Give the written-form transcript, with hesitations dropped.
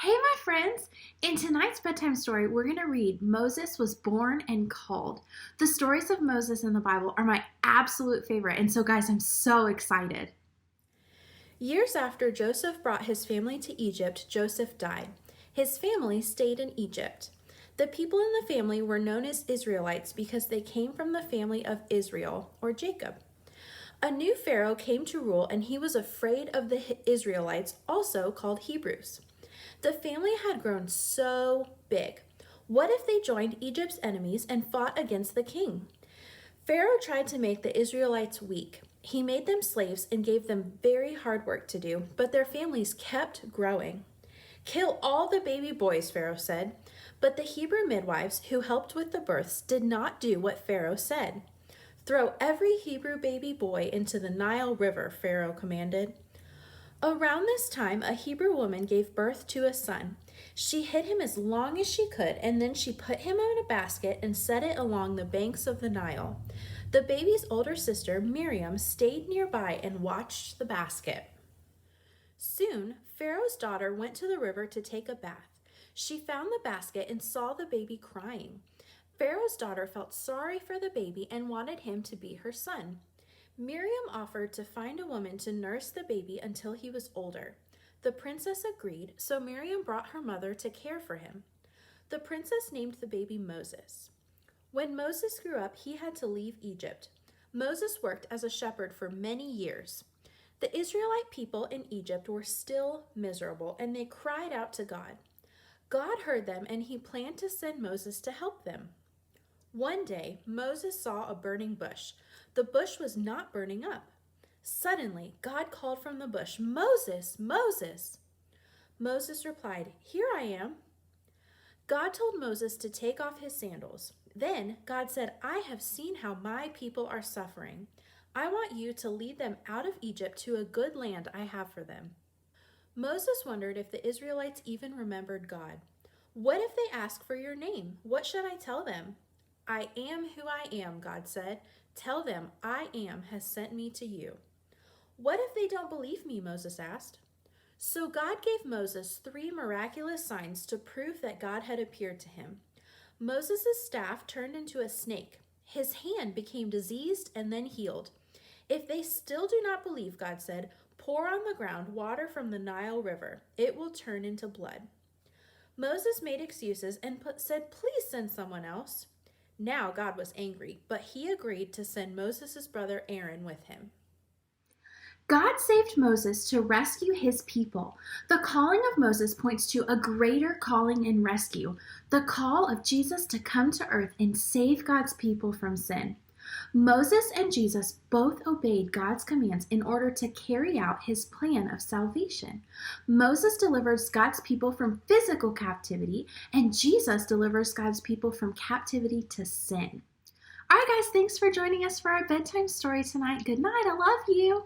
Hey, my friends! In tonight's bedtime story, we're going to read Moses Was Born and Called. The stories of Moses in the Bible are my absolute favorite, and so, guys, I'm so excited. Years after Joseph brought his family to Egypt, Joseph died. His family stayed in Egypt. The people in the family were known as Israelites because they came from the family of Israel, or Jacob. A new Pharaoh came to rule, and he was afraid of the Israelites, also called Hebrews. The family had grown so big. What if they joined Egypt's enemies and fought against the king? Pharaoh tried to make the Israelites weak. He made them slaves and gave them very hard work to do, but their families kept growing. Kill all the baby boys, Pharaoh said. But the Hebrew midwives who helped with the births did not do what Pharaoh said. Throw every Hebrew baby boy into the Nile River, Pharaoh commanded. Around this time, a Hebrew woman gave birth to a son. She hid him as long as she could, and then she put him in a basket and set it along the banks of the Nile. The baby's older sister, Miriam, stayed nearby and watched the basket. Soon, Pharaoh's daughter went to the river to take a bath. She found the basket and saw the baby crying. Pharaoh's daughter felt sorry for the baby and wanted him to be her son. Miriam offered to find a woman to nurse the baby until he was older. The princess agreed, so Miriam brought her mother to care for him. The princess named the baby Moses. When Moses grew up, he had to leave Egypt. Moses worked as a shepherd for many years. The Israelite people in Egypt were still miserable, and they cried out to God. God heard them, and he planned to send Moses to help them. One day, Moses saw a burning bush. The bush was not burning up. Suddenly, God called from the bush, "Moses, Moses!" Moses replied, "Here I am." God told Moses to take off his sandals. Then God said, "I have seen how my people are suffering. I want you to lead them out of Egypt to a good land I have for them." Moses wondered if the Israelites even remembered God. "What if they ask for your name? What should I tell them?" "I am who I am," God said. "Tell them I am has sent me to you." "What if they don't believe me?" Moses asked. So God gave Moses 3 miraculous signs to prove that God had appeared to him. Moses' staff turned into a snake. His hand became diseased and then healed. "If they still do not believe," God said, "pour on the ground water from the Nile River. It will turn into blood." Moses made excuses and said, "Please send someone else." Now God was angry, but he agreed to send Moses' brother Aaron with him. God saved Moses to rescue his people. The calling of Moses points to a greater calling and rescue, the call of Jesus to come to earth and save God's people from sin. Moses and Jesus both obeyed God's commands in order to carry out his plan of salvation. Moses delivers God's people from physical captivity, and Jesus delivers God's people from captivity to sin. All right, guys, thanks for joining us for our bedtime story tonight. Good night. I love you.